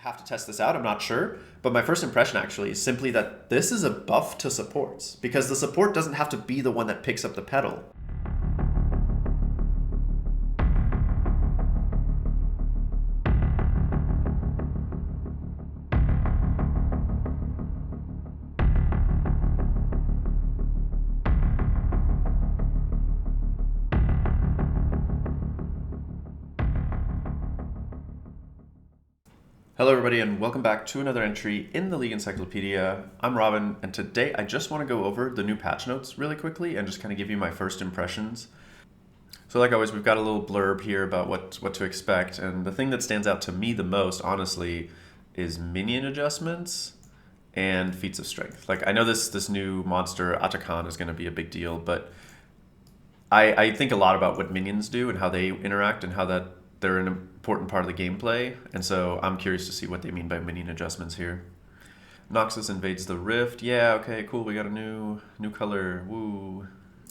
have to test this out, I'm not sure. But my first impression actually is simply that this is a buff to supports, because the support doesn't have to be the one that picks up the pedal. Hello everybody and welcome back to another entry in the League Encyclopedia. I'm Robin and today I just want to go over the new patch notes really quickly and just kind of give you my first impressions. So like always, we've got a little blurb here about what to expect, and the thing that stands out to me the most, honestly, is minion adjustments and feats of strength. Like, I know this new monster, Atakhan, is going to be a big deal, but I think a lot about what minions do and how they interact and how that they're an important part of the gameplay, and so I'm curious to see what they mean by minion adjustments here. Nexus invades the rift. Yeah, okay, cool, we got a new color. Woo.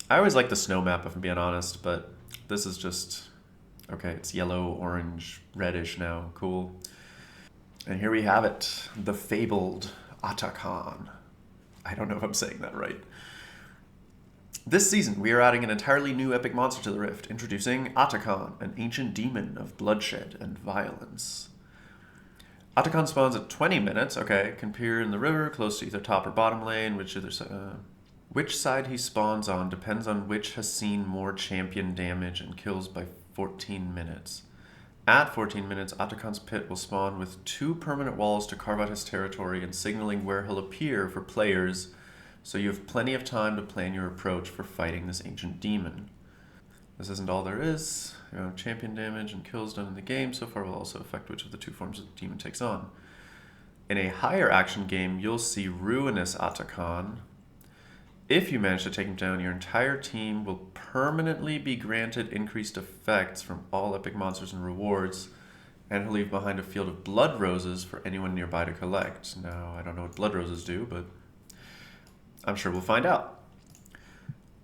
I always like the snow map, if I'm being honest, but this is just... okay, it's yellow, orange, reddish now. Cool. And here we have it. The fabled Atakhan. I don't know if I'm saying that right. This season, we are adding an entirely new epic monster to the Rift, introducing Atakhan, an ancient demon of bloodshed and violence. Atakhan spawns at 20 minutes, okay, can appear in the river, close to either top or bottom lane, which side he spawns on depends on which has seen more champion damage and kills by 14 minutes. At 14 minutes, Atakhan's pit will spawn with 2 permanent walls to carve out his territory and signaling where he'll appear for players, so you have plenty of time to plan your approach for fighting this ancient demon. This isn't all there is. Champion damage and kills done in the game so far will also affect which of the 2 forms the demon takes on. In a higher action game, you'll see Ruinous Atakhan. If you manage to take him down, your entire team will permanently be granted increased effects from all epic monsters and rewards, and he'll leave behind a field of blood roses for anyone nearby to collect. Now, I don't know what blood roses do, but I'm sure we'll find out.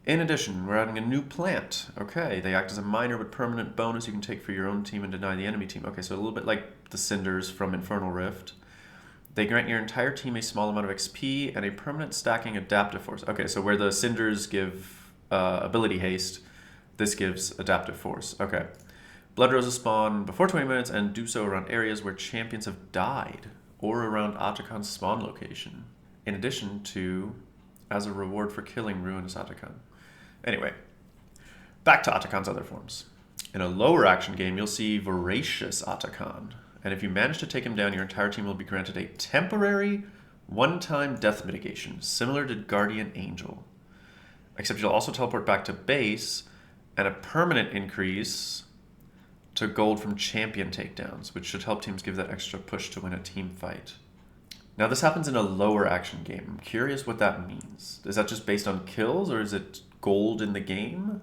In addition, we're adding a new plant. Okay, they act as a minor but permanent bonus you can take for your own team and deny the enemy team. Okay, so a little bit like the Cinders from Infernal Rift. They grant your entire team a small amount of XP and a permanent stacking adaptive force. Okay, so where the Cinders give ability haste, this gives adaptive force. Okay. Blood roses spawn before 20 minutes and do so around areas where champions have died or around Atakhan's spawn location. In addition to as a reward for killing Ruinous Atakhan. Anyway, back to Atakhan's other forms. In a lower action game, you'll see Voracious Atakhan, and if you manage to take him down, your entire team will be granted a temporary, one-time death mitigation, similar to Guardian Angel. Except you'll also teleport back to base, and a permanent increase to gold from champion takedowns, which should help teams give that extra push to win a team fight. Now, this happens in a lower action game. I'm curious what that means. Is that just based on kills, or is it gold in the game?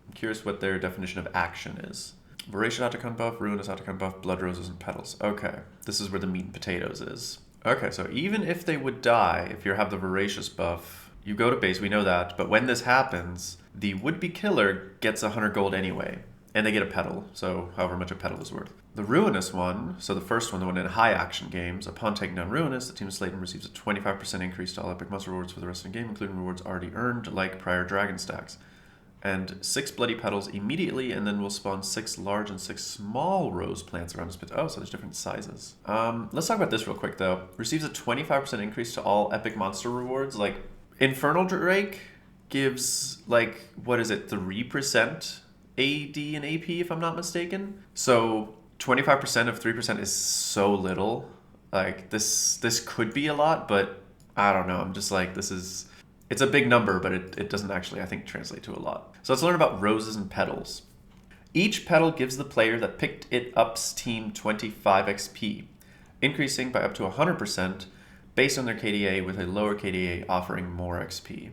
I'm curious what their definition of action is. Voracious Atakhan buff, Ruinous Atakhan buff, blood roses, and petals. Okay, this is where the meat and potatoes is. Okay, so even if they would die, if you have the Voracious buff, you go to base, we know that, but when this happens, the would-be killer gets 100 gold anyway. And they get a petal, so however much a petal is worth. The Ruinous one, so the first one, the one in high action games, upon taking down Ruinous, the team Slayton receives a 25% increase to all epic monster rewards for the rest of the game, including rewards already earned, like prior dragon stacks. And 6 bloody petals immediately, and then we'll spawn 6 large and 6 small rose plants around his pit. Oh, so there's different sizes. Let's talk about this real quick, though. Receives a 25% increase to all epic monster rewards. Like, Infernal Drake gives, like, what is it, 3%? AD and AP, if I'm not mistaken. So 25% of 3% is so little. Like, this could be a lot, but I don't know. I'm just like, it's a big number, but it doesn't actually, I think, translate to a lot. So let's learn about roses and petals. Each petal gives the player that picked it up's team 25 XP, increasing by up to 100% based on their KDA, with a lower KDA offering more XP.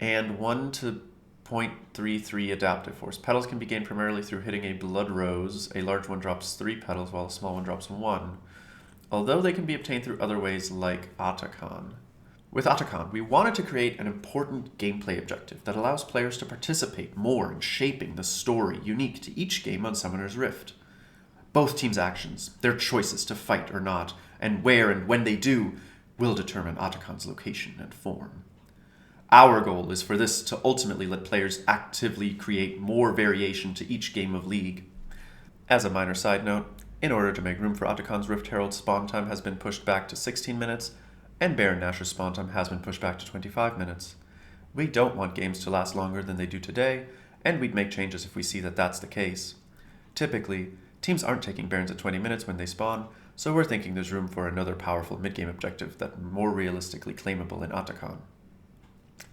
And 1 to 0.33 adaptive force. Petals can be gained primarily through hitting a blood rose. A large one drops 3 petals while a small one drops 1. Although they can be obtained through other ways like Atakhan. With Atakhan, we wanted to create an important gameplay objective that allows players to participate more in shaping the story unique to each game on Summoner's Rift. Both teams' actions, their choices to fight or not, and where and when they do, will determine Atakhan's location and form. Our goal is for this to ultimately let players actively create more variation to each game of League. As a minor side note, in order to make room for Atakhan's Rift Herald spawn time has been pushed back to 16 minutes, and Baron Nashor's spawn time has been pushed back to 25 minutes. We don't want games to last longer than they do today, and we'd make changes if we see that that's the case. Typically, teams aren't taking Barons at 20 minutes when they spawn, so we're thinking there's room for another powerful mid-game objective that's more realistically claimable in Atakhan.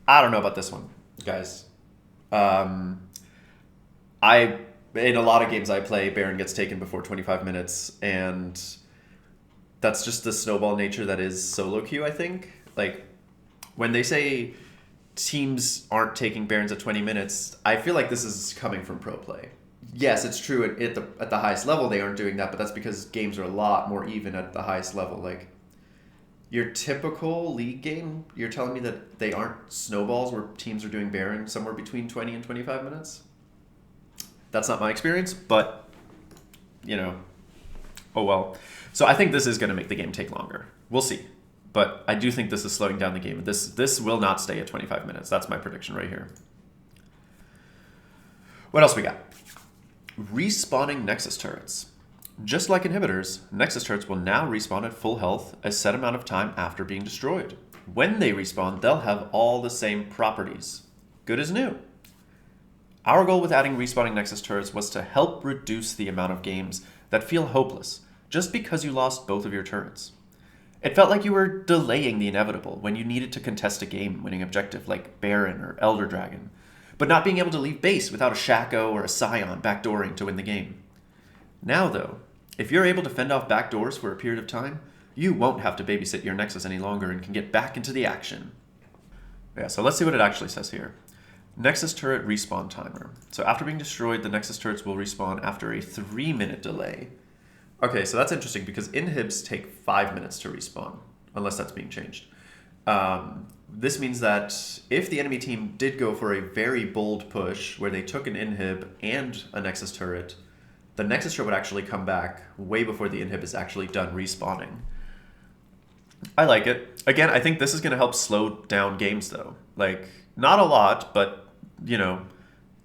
I don't know about this one, guys. In a lot of games I play, Baron gets taken before 25 minutes, and that's just the snowball nature that is solo queue, I think. Like, when they say teams aren't taking Barons at 20 minutes, I feel like this is coming from pro play. Yes, it's true at the highest level they aren't doing that, but that's because games are a lot more even at the highest level. Like, your typical League game, you're telling me that they aren't snowballs where teams are doing Baron somewhere between 20 and 25 minutes? That's not my experience, but, oh well. So I think this is going to make the game take longer. We'll see. But I do think this is slowing down the game. This will not stay at 25 minutes. That's my prediction right here. What else we got? Respawning Nexus turrets. Just like inhibitors, Nexus turrets will now respawn at full health a set amount of time after being destroyed. When they respawn, they'll have all the same properties. Good as new. Our goal with adding respawning Nexus turrets was to help reduce the amount of games that feel hopeless just because you lost both of your turrets. It felt like you were delaying the inevitable when you needed to contest a game-winning objective like Baron or Elder Dragon, but not being able to leave base without a Shaco or a Scion backdooring to win the game. Now though, if you're able to fend off backdoors for a period of time, you won't have to babysit your Nexus any longer and can get back into the action. Yeah, so let's see what it actually says here. Nexus turret respawn timer. So after being destroyed, the Nexus turrets will respawn after a 3-minute delay. Okay, so that's interesting because inhibs take 5 minutes to respawn, unless that's being changed. This means that if the enemy team did go for a very bold push where they took an inhib and a Nexus turret, the Nexus turret would actually come back way before the inhib is actually done respawning. I like it. Again, I think this is going to help slow down games though. Like, not a lot, but,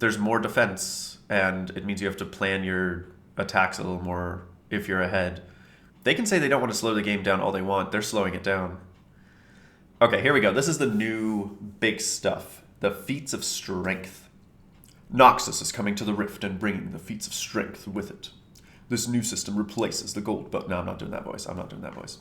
there's more defense, and it means you have to plan your attacks a little more if you're ahead. They can say they don't want to slow the game down all they want. They're slowing it down. Okay, here we go. This is the new big stuff. The Feats of Strength. Nexus is coming to the Rift and bringing the Feats of Strength with it. This new system replaces the gold... No, I'm not doing that voice.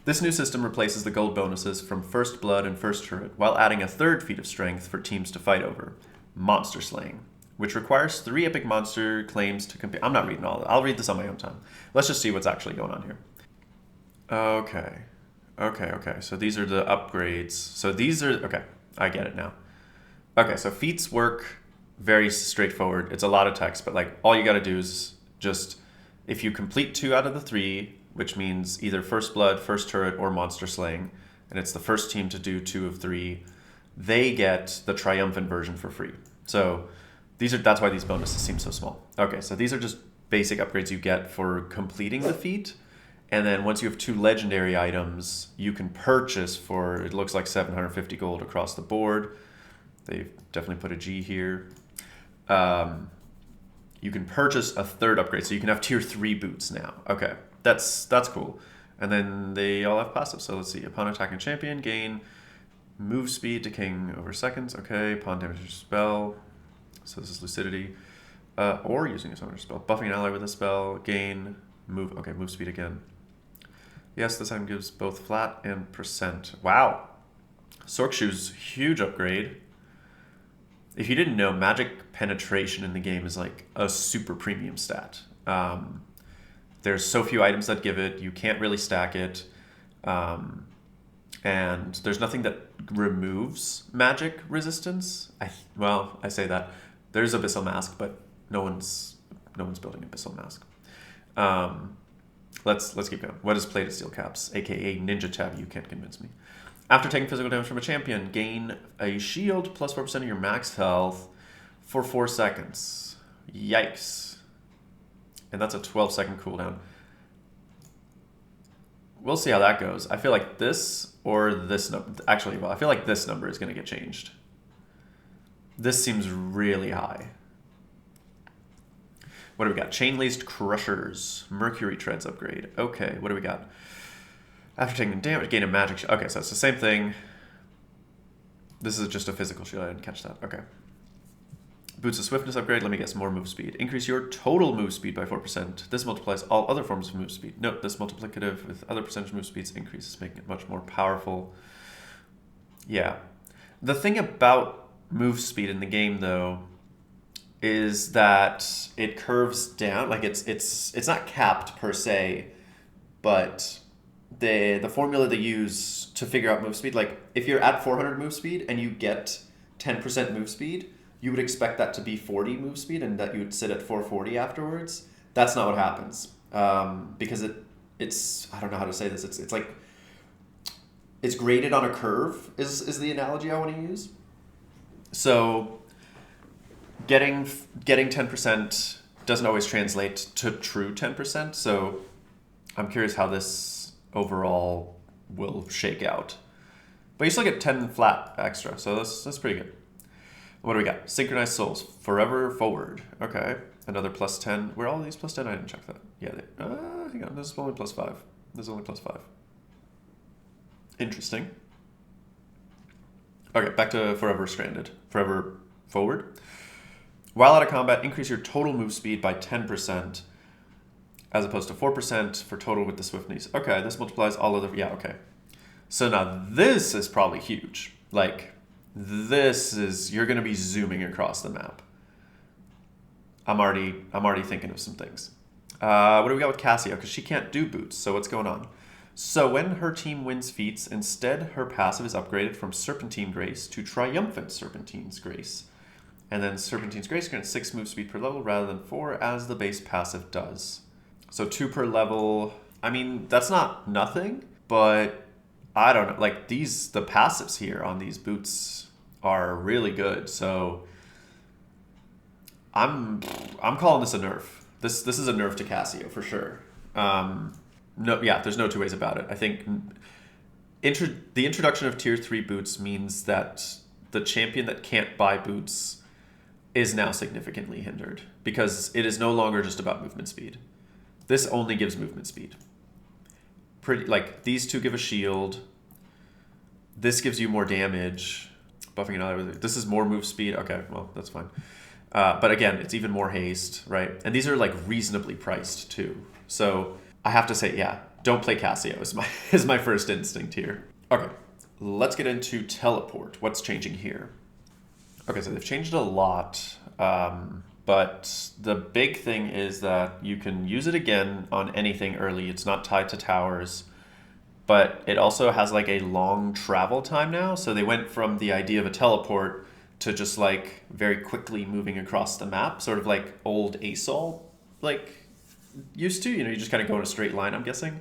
This new system replaces the gold bonuses from First Blood and First Turret, while adding a third feat of strength for teams to fight over. Monster Slaying, which requires 3 epic monster claims to compete. I'm not reading all of it. I'll read this on my own time. Let's just see what's actually going on here. Okay. So these are the upgrades. So these are... Okay, I get it now. Okay, so feats work very straightforward. It's a lot of text, but all you got to do is just... If you complete 2 out of the 3, which means either First Blood, First Turret, or Monster Slaying, and it's the first team to do 2 of 3, they get the triumphant version for free. So that's why these bonuses seem so small. Okay, so these are just basic upgrades you get for completing the feat. And then once you have 2 legendary items, you can purchase for, it looks like 750 gold across the board. They've definitely put a G here. You can purchase a 3rd upgrade, so you can have tier 3 boots now. Okay, that's cool. And then they all have passive. So let's see, upon attacking champion, gain move speed, decaying over seconds. Okay, upon damage your spell. So this is lucidity. Or using a summoner spell. Buffing an ally with a spell, gain move speed again. Yes, this item gives both flat and percent. Wow. Sorkshoe's huge upgrade. If you didn't know, magic penetration in the game is like a super premium stat. There's so few items that give it. You can't really stack it. And there's nothing that removes magic resistance. I say that. There's Abyssal Mask, but no one's building Abyssal Mask. Let's keep going. What is Plated Steel Caps, aka Ninja Tab? You can't convince me. After taking physical damage from a champion, gain a shield plus 4% of your max health for 4 seconds. Yikes. And that's a 12-second cooldown. We'll see how that goes. I feel like this or this number. Actually, well, I feel like this number is going to get changed. This seems really high. What do we got? Chain-laced crushers. Mercury treads upgrade. Okay, what do we got? After taking damage, gain a magic. Okay, so it's the same thing. This is just a physical shield. I didn't catch that. Okay. Boots of swiftness upgrade. Let me guess. More move speed. Increase your total move speed by 4%. This multiplies all other forms of move speed. Note this multiplicative with other percentage move speeds increases, making it much more powerful. Yeah. The thing about move speed in the game, though, is that it curves down. Like it's not capped per se, but the formula they use to figure out move speed, like if you're at 400 move speed and you get 10% move speed, you would expect that to be 40 move speed and that you would sit at 440 afterwards. That's not what happens, because it's I don't know how to say this. It's like it's graded on a curve is the analogy I want to use. So getting 10% doesn't always translate to true 10%. So I'm curious how this overall will shake out. But you still get 10 flat extra, so that's pretty good. What do we got? Synchronized souls. Forever forward. Okay. Another plus 10. Were all these plus 10? I didn't check that. Yeah, hang on. This is only plus 5. This is only plus 5. Interesting. Okay, back to Forever Stranded. Forever forward. While out of combat, increase your total move speed by 10%, as opposed to 4% for total with the swiftness. Okay, this multiplies all other... Yeah, okay. So now this is probably huge. Like, this is... You're going to be zooming across the map. I'm already thinking of some things. What do we got with Cassio? Because she can't do boots, so what's going on? So when her team wins feats, instead her passive is upgraded from Serpentine Grace to Triumphant Serpentine's Grace. And then Serpentine's Grace grants 6 move speed per level rather than 4, as the base passive does. So 2 per level. I mean, that's not nothing, but I don't know. Like, the passives here on these boots are really good. So I'm calling this a nerf. This is a nerf to Cassio for sure. No, yeah, there's no two ways about it. I think the introduction of tier 3 boots means that the champion that can't buy boots is now significantly hindered, because it is no longer just about movement speed. This only gives movement speed. Like, these two give a shield. This gives you more damage. Buffing another. This is more move speed. Okay, well, that's fine. But again, it's even more haste, right? And these are like reasonably priced too. So I have to say, yeah, don't play Cassio is my first instinct here. Okay, let's get into teleport. What's changing here? Okay, so they've changed a lot, but the big thing is that you can use it again on anything early. It's not tied to towers, but it also has like a long travel time now. So they went from the idea of a teleport to just like very quickly moving across the map, sort of like old ASOL like used to. You know, you just kind of go in a straight line, I'm guessing.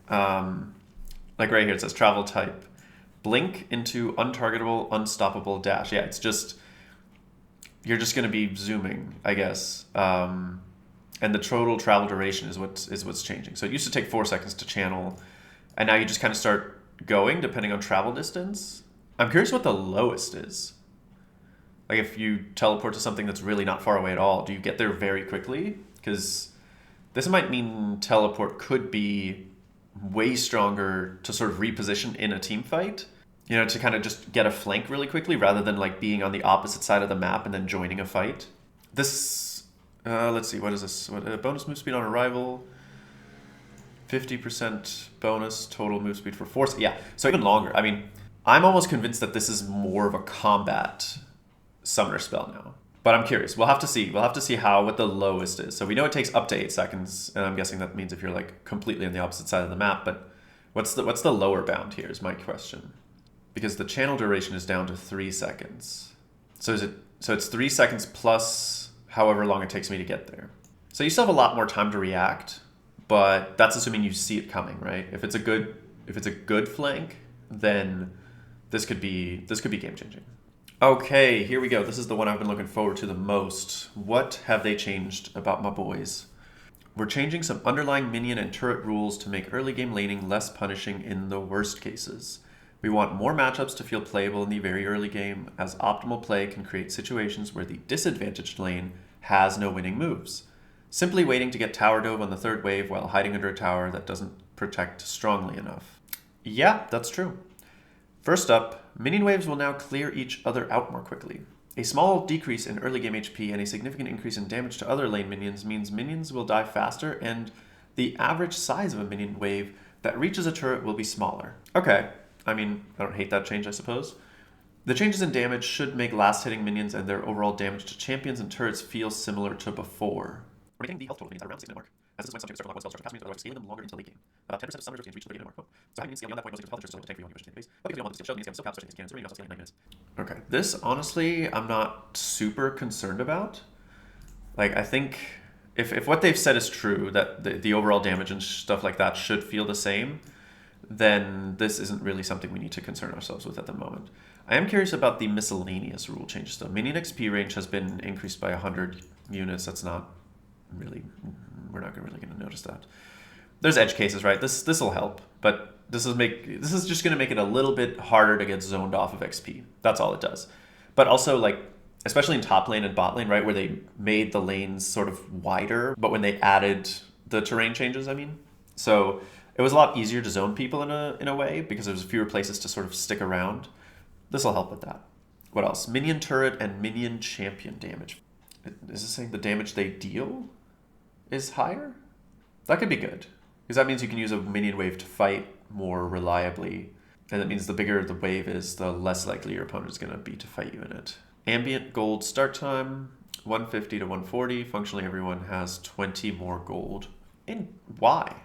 Like right here, it says travel type. Blink into untargetable, unstoppable dash. Yeah, it's just, you're just going to be zooming, I guess. And the total travel duration is what's changing. So it used to take 4 seconds to channel, and now you just kind of start going depending on travel distance. I'm curious what the lowest is. Like if you teleport to something that's really not far away at all, do you get there very quickly? Because this might mean teleport could be way stronger to sort of reposition in a team fight. You know, to kind of just get a flank really quickly rather than like being on the opposite side of the map and then joining a fight. This, let's see, what is this? Bonus move speed on arrival, 50% bonus total move speed for force. Yeah, so even longer. I mean, I'm almost convinced that this is more of a combat summoner spell now. But I'm curious. We'll have to see. We'll have to see what the lowest is. So we know it takes up to 8 seconds, and I'm guessing that means if you're like completely on the opposite side of the map. But what's the lower bound here is my question. Because the channel duration is down to 3 seconds. So it's 3 seconds plus however long it takes me to get there. So you still have a lot more time to react, but that's assuming you see it coming, right? If it's a good flank, then this could be game changing. Okay, here we go. This is the one I've been looking forward to the most. What have they changed about my boys? We're changing some underlying minion and turret rules to make early game laning less punishing in the worst cases. We want more matchups to feel playable in the very early game, as optimal play can create situations where the disadvantaged lane has no winning moves. Simply waiting to get tower dove on the third wave while hiding under a tower that doesn't protect strongly enough. Yeah, that's true. First up, minion waves will now clear each other out more quickly. A small decrease in early game HP and a significant increase in damage to other lane minions means minions will die faster, and the average size of a minion wave that reaches a turret will be smaller. Okay, I mean, I don't hate that change, I suppose. The changes in damage should make last-hitting minions and their overall damage to champions and turrets feel similar to before. We're making the health total minions at around the 6-minute mark, as this is when subjects circle lock one spell structure past minions, otherwise scaling them longer until late game. About 10% of summoners routines reach the 30-minute mark. Oh. So having minions scale beyond that point, most of the health interest is only tank for you on your tank base. But because you don't want them to scale, minions still cap, especially cannons, really also scaling 9 minutes. Okay, this honestly, I'm not super concerned about. Like, I think if what they've said is true, that the overall damage and stuff like that should feel the same, then this isn't really something we need to concern ourselves with at the moment. I am curious about the miscellaneous rule changes though. Minion XP range has been increased by 100 units. That's not really, we're not really going to notice that. There's edge cases, right? This will help, but this is just going to make it a little bit harder to get zoned off of XP. That's all it does. But also, like, especially in top lane and bot lane, right, where they made the lanes sort of wider, but when they added the terrain changes, I mean, so it was a lot easier to zone people in a way because there was fewer places to sort of stick around. This will help with that. What else? Minion turret and minion champion damage. Is this saying the damage they deal is higher? That could be good, because that means you can use a minion wave to fight more reliably, and that means the bigger the wave is, the less likely your opponent is going to be to fight you in it. Ambient gold start time, 150 to 140. Functionally, everyone has 20 more gold. And why?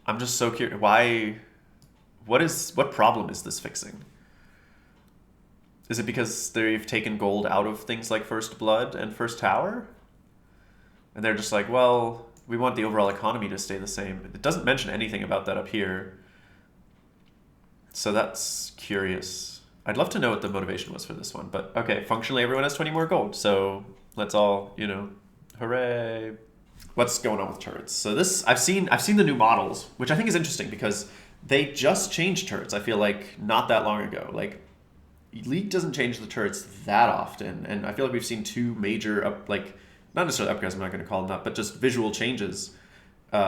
I'm just so curious. Why? What problem is this fixing? Is it because they've taken gold out of things like First Blood and First Tower? And they're just like, well, we want the overall economy to stay the same. It doesn't mention anything about that up here. So that's curious. I'd love to know what the motivation was for this one. But okay, functionally everyone has 20 more gold. So let's all, you know, hooray. What's going on with turrets? So this, I've seen the new models, which I think is interesting because they just changed turrets, I feel like, not that long ago. Like, League doesn't change the turrets that often, and I feel like we've seen two major, not necessarily upgrades, I'm not going to call them that, but just visual changes in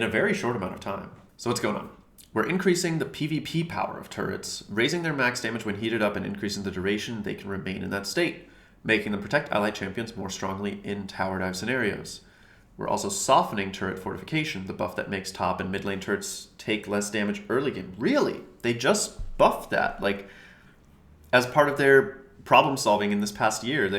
a very short amount of time. So what's going on? We're increasing the PvP power of turrets, raising their max damage when heated up and increasing the duration they can remain in that state, making them protect allied champions more strongly in tower dive scenarios. We're also softening turret fortification, the buff that makes top and mid lane turrets take less damage early game. Really? They just buffed that. Like, as part of their problem solving in this past year,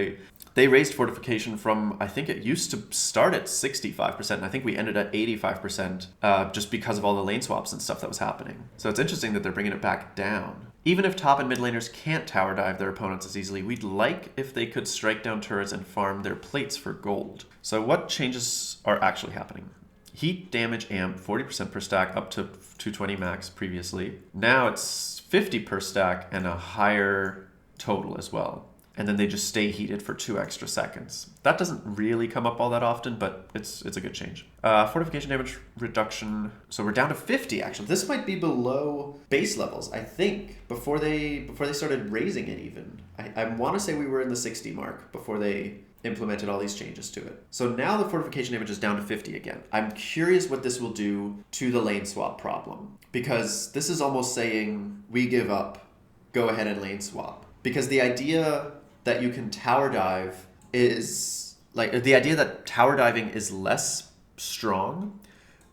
they raised fortification from, I think it used to start at 65%, and I think we ended at 85% just because of all the lane swaps and stuff that was happening. So it's interesting that they're bringing it back down. Even if top and mid laners can't tower dive their opponents as easily, we'd like if they could strike down turrets and farm their plates for gold. So what changes are actually happening? Heat damage amp 40% per stack up to 220 max previously. Now it's 50 per stack and a higher total as well. And then they just stay heated for 2 extra seconds. That doesn't really come up all that often, but it's a good change. Fortification damage reduction. So we're down to 50 actually. This might be below base levels, I think, before they started raising it even. I want to say we were in the 60 mark before they implemented all these changes to it. So now the fortification damage is down to 50 again. I'm curious what this will do to the lane swap problem, because this is almost saying we give up, go ahead and lane swap. Because the idea that you can tower dive is, like, the idea that tower diving is less strong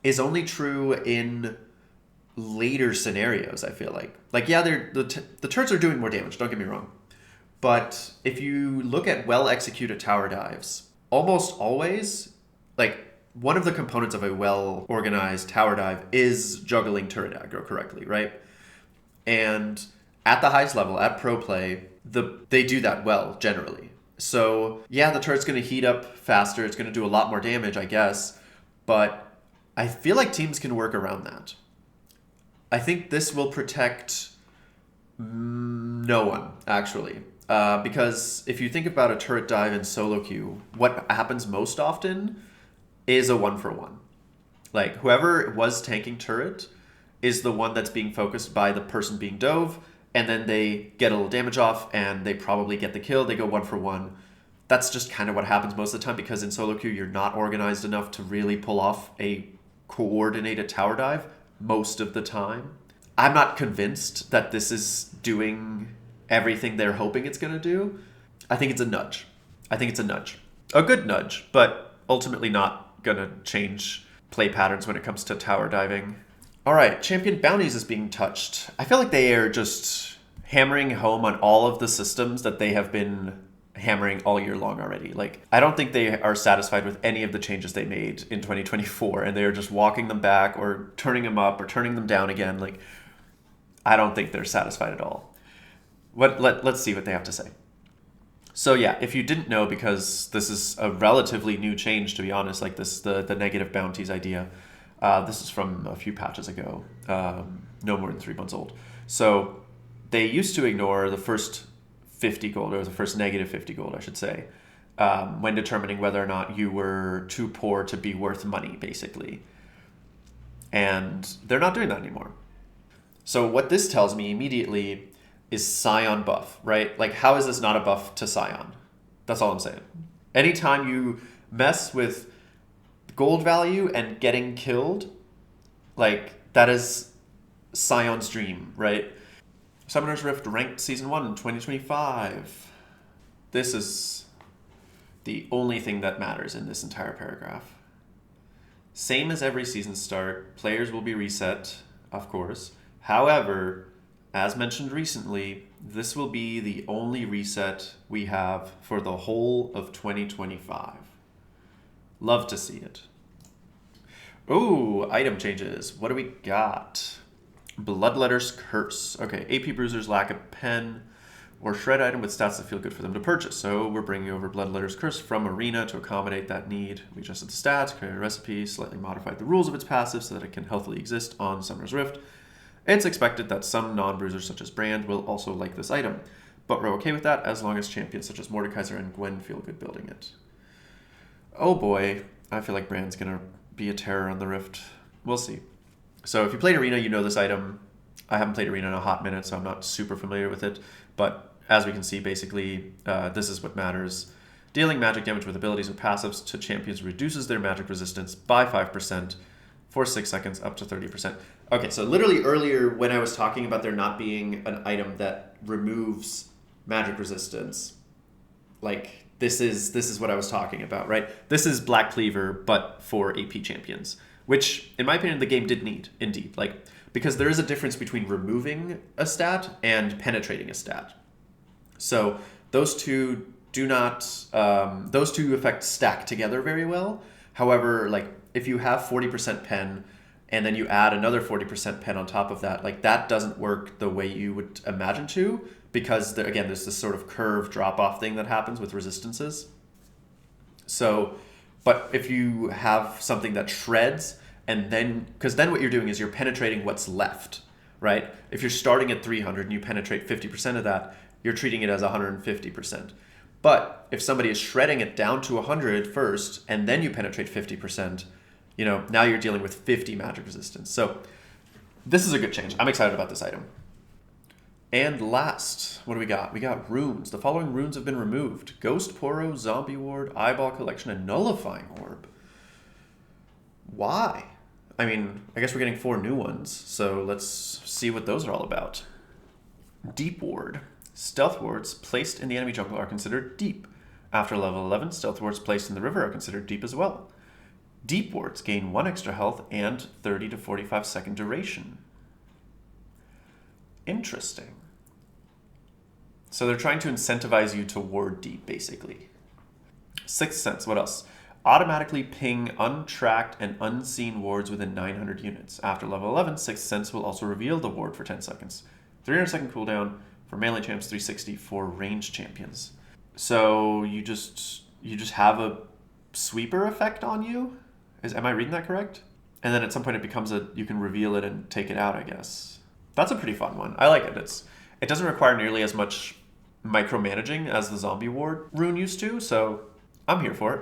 is only true in later scenarios, I feel like. Like, yeah, the turrets are doing more damage, don't get me wrong. But if you look at well-executed tower dives, almost always, like, one of the components of a well-organized tower dive is juggling turret aggro correctly, right? And at the highest level, at pro play, they do that well, generally. So, yeah, the turret's going to heat up faster. It's going to do a lot more damage, I guess. But I feel like teams can work around that. I think this will protect no one, actually. because if you think about a turret dive in solo queue, what happens most often is a 1-for-1. Like, whoever was tanking turret is the one that's being focused by the person being dove, and then they get a little damage off, and they probably get the kill. They go 1-for-1. That's just kind of what happens most of the time, because in solo queue, you're not organized enough to really pull off a coordinated tower dive most of the time. I'm not convinced that this is doing everything they're hoping it's going to do. I think it's a nudge. A good nudge, but ultimately not going to change play patterns when it comes to tower diving. All right, Champion Bounties is being touched. I feel like they are just hammering home on all of the systems that they have been hammering all year long already. Like, I don't think they are satisfied with any of the changes they made in 2024, and they are just walking them back or turning them up or turning them down again. Like, I don't think they're satisfied at all. Let's see what they have to say. So yeah, if you didn't know, because this is a relatively new change, to be honest, like this, the negative bounties idea, this is from a few patches ago, no more than 3 months old. So they used to ignore the first 50 gold, or the first negative 50 gold, I should say, when determining whether or not you were too poor to be worth money, basically. And they're not doing that anymore. So what this tells me immediately is Scion buff, right? Like, how is this not a buff to Scion? That's all I'm saying. Anytime you mess with gold value and getting killed, like, that is Scion's dream, right? Summoner's Rift ranked Season 1 in 2025. This is the only thing that matters in this entire paragraph. Same as every season start, players will be reset, of course. However, as mentioned recently, this will be the only reset we have for the whole of 2025. Love to see it. Ooh, item changes. What do we got? Bloodletter's Curse. Okay, AP Bruisers lack a pen or shred item with stats that feel good for them to purchase. So we're bringing over Bloodletter's Curse from Arena to accommodate that need. We adjusted the stats, created a recipe, slightly modified the rules of its passive so that it can healthily exist on Summoner's Rift. It's expected that some non-bruisers such as Brand will also like this item, but we're okay with that as long as champions such as Mordekaiser and Gwen feel good building it. Oh boy, I feel like Brand's gonna be a terror on the Rift. We'll see. So if you played Arena, you know this item. I haven't played Arena in a hot minute, so I'm not super familiar with it, but as we can see, basically, this is what matters. Dealing magic damage with abilities or passives to champions reduces their magic resistance by 5%, for 6 seconds up to 30%. Okay, so literally earlier when I was talking about there not being an item that removes magic resistance, like this is what I was talking about, right? This is Black Cleaver, but for AP champions, which in my opinion the game did need, indeed. Like, because there is a difference between removing a stat and penetrating a stat. So those two do not, those two effects stack together very well. However, like, if you have 40% pen and then you add another 40% pen on top of that, like, that doesn't work the way you would imagine to, because again, there's this sort of curve drop-off thing that happens with resistances. So, but if you have something that shreds, and then, because then what you're doing is you're penetrating what's left, right? If you're starting at 300 and you penetrate 50% of that, you're treating it as 150%. But if somebody is shredding it down to 100 first, and then you penetrate 50%, you know, now you're dealing with 50 magic resistance. So this is a good change. I'm excited about this item. And last, what do we got? We got runes. The following runes have been removed: Ghost Poro, Zombie Ward, Eyeball Collection, and Nullifying Orb. Why? I mean, I guess we're getting 4 new ones, so let's see what those are all about. Deep Ward. Stealth wards placed in the enemy jungle are considered deep. After level 11, stealth wards placed in the river are considered deep as well. Deep wards gain 1 extra health and 30 to 45 second duration. Interesting. So they're trying to incentivize you to ward deep, basically. Sixth Sense, what else? Automatically ping untracked and unseen wards within 900 units. After level 11, Sixth Sense will also reveal the ward for 10 seconds. 300 second cooldown for melee champs, 360 for ranged champions. So you just have a sweeper effect on you? Am I reading that correct? And then at some point it becomes you can reveal it and take it out, I guess. That's a pretty fun one. I like it. It doesn't require nearly as much micromanaging as the zombie ward Rune used to, so I'm here for it.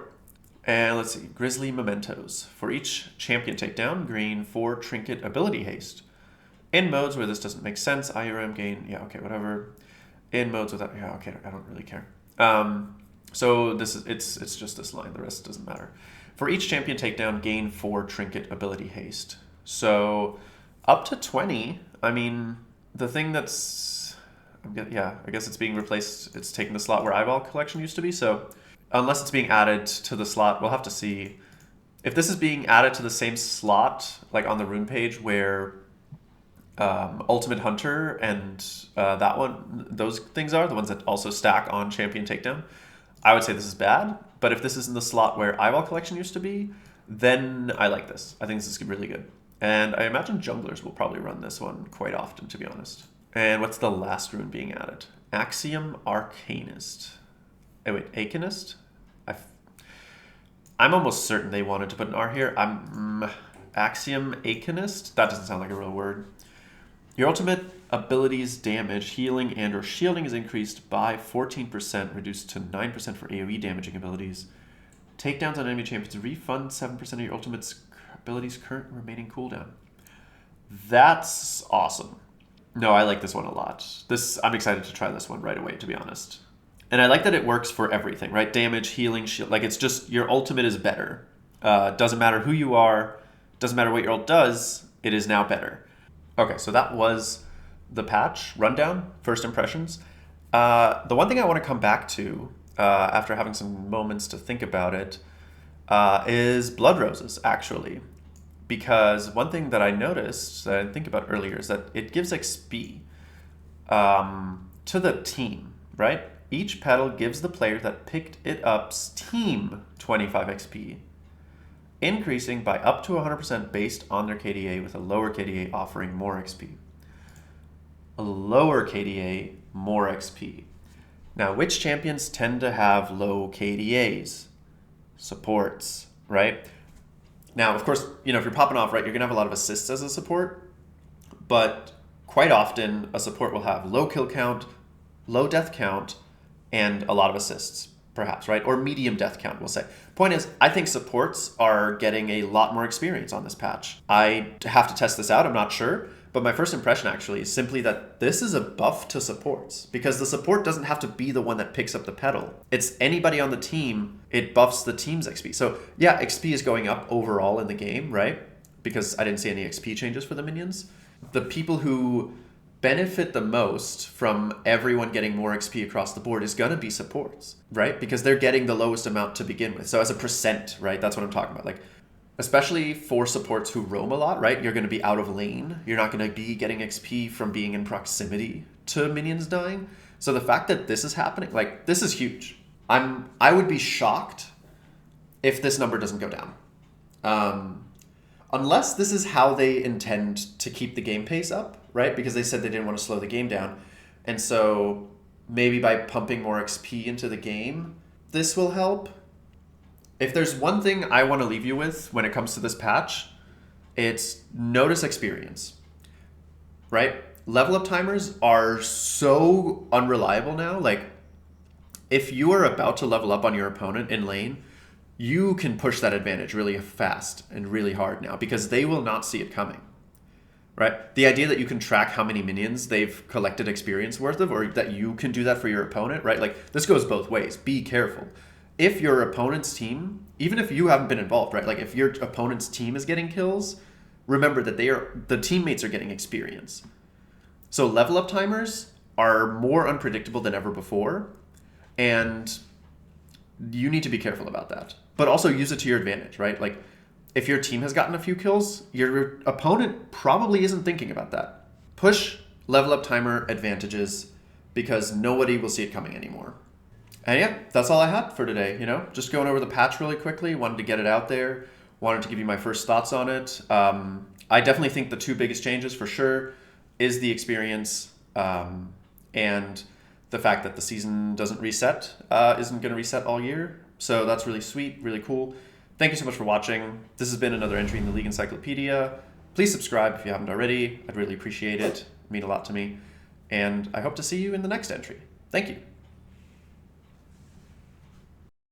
And let's see, Grizzly Mementos. For each champion takedown, gain 4 trinket ability haste. In modes where this doesn't make sense, IRM gain, yeah, okay, whatever. In modes without, yeah, okay, I don't really care. So this is it's just this line, the rest doesn't matter. For each champion takedown, gain 4 trinket ability haste. So up to 20, I mean, the thing that's, yeah, I guess it's being replaced, it's taking the slot where eyeball collection used to be, so unless it's being added to the slot, we'll have to see. If this is being added to the same slot, like on the Rune page where Ultimate Hunter and that one, those things are, the ones that also stack on champion takedown, I would say this is bad. But if this is in the slot where eyeball collection used to be, then I like this. I think this is really good. And I imagine junglers will probably run this one quite often, to be honest. And what's the last rune being added? Axiom Arcanist. Oh wait, Acanist? I'm almost certain they wanted to put an R here. Axiom Acanist? That doesn't sound like a real word. Your ultimate abilities damage, healing, and or shielding is increased by 14%, reduced to 9% for AoE damaging abilities. Takedowns on enemy champions refund 7% of your ultimate's abilities' current remaining cooldown. That's awesome. No, I like this one a lot. I'm excited to try this one right away, to be honest. And I like that it works for everything, right? Damage, healing, shield. Like, it's just your ultimate is better. Doesn't matter who you are. Doesn't matter what your ult does. It is now better. Okay, so that was the patch rundown, first impressions. The one thing I want to come back to after having some moments to think about it is Blood Roses, actually. Because one thing that I noticed, that I didn't think about earlier, is that it gives XP to the team, right? Each petal gives the player that picked it up's team 25 XP, increasing by up to 100% based on their KDA, with a lower KDA offering more XP. A lower KDA, more XP. Now, which champions tend to have low KDAs? Supports, right? Now, of course, if you're popping off, right, you're going to have a lot of assists as a support, but quite often a support will have low kill count, low death count, and a lot of assists, perhaps, right? Or medium death count, we'll say. Point is, I think supports are getting a lot more experience on this patch. I have to test this out, I'm not sure, but my first impression actually is simply that this is a buff to supports, because the support doesn't have to be the one that picks up the petal. It's anybody on the team, it buffs the team's XP. So yeah, XP is going up overall in the game, right? Because I didn't see any XP changes for the minions. The people who benefit the most from everyone getting more XP across the board is going to be supports, right? Because they're getting the lowest amount to begin with. So as a percent, right? That's what I'm talking about. Like, especially for supports who roam a lot, right? You're going to be out of lane. You're not going to be getting XP from being in proximity to minions dying. So the fact that this is happening, like, this is huge. I would be shocked if this number doesn't go down. Unless this is how they intend to keep the game pace up, right? Because they said they didn't want to slow the game down. And so maybe by pumping more XP into the game, this will help. If there's one thing I want to leave you with when it comes to this patch, it's notice experience, right? Level up timers are so unreliable now. Like, if you are about to level up on your opponent in lane, you can push that advantage really fast and really hard now because they will not see it coming, right? The idea that you can track how many minions they've collected experience worth of, or that you can do that for your opponent, right? Like, this goes both ways. Be careful. If your opponent's team, even if you haven't been involved, right? Like, if your opponent's team is getting kills, remember that the teammates are getting experience. So level up timers are more unpredictable than ever before, and you need to be careful about that. But also use it to your advantage, right? Like, if your team has gotten a few kills, your opponent probably isn't thinking about that. Push level up timer advantages because nobody will see it coming anymore. And yeah, that's all I had for today, Just going over the patch really quickly, wanted to get it out there, wanted to give you my first thoughts on it. I definitely think the two biggest changes for sure is the experience and the fact that the season doesn't reset, isn't going to reset all year. So that's really sweet, really cool. Thank you so much for watching. This has been another entry in the League Encyclopedia. Please subscribe if you haven't already. I'd really appreciate it. It'd mean a lot to me. And I hope to see you in the next entry. Thank you.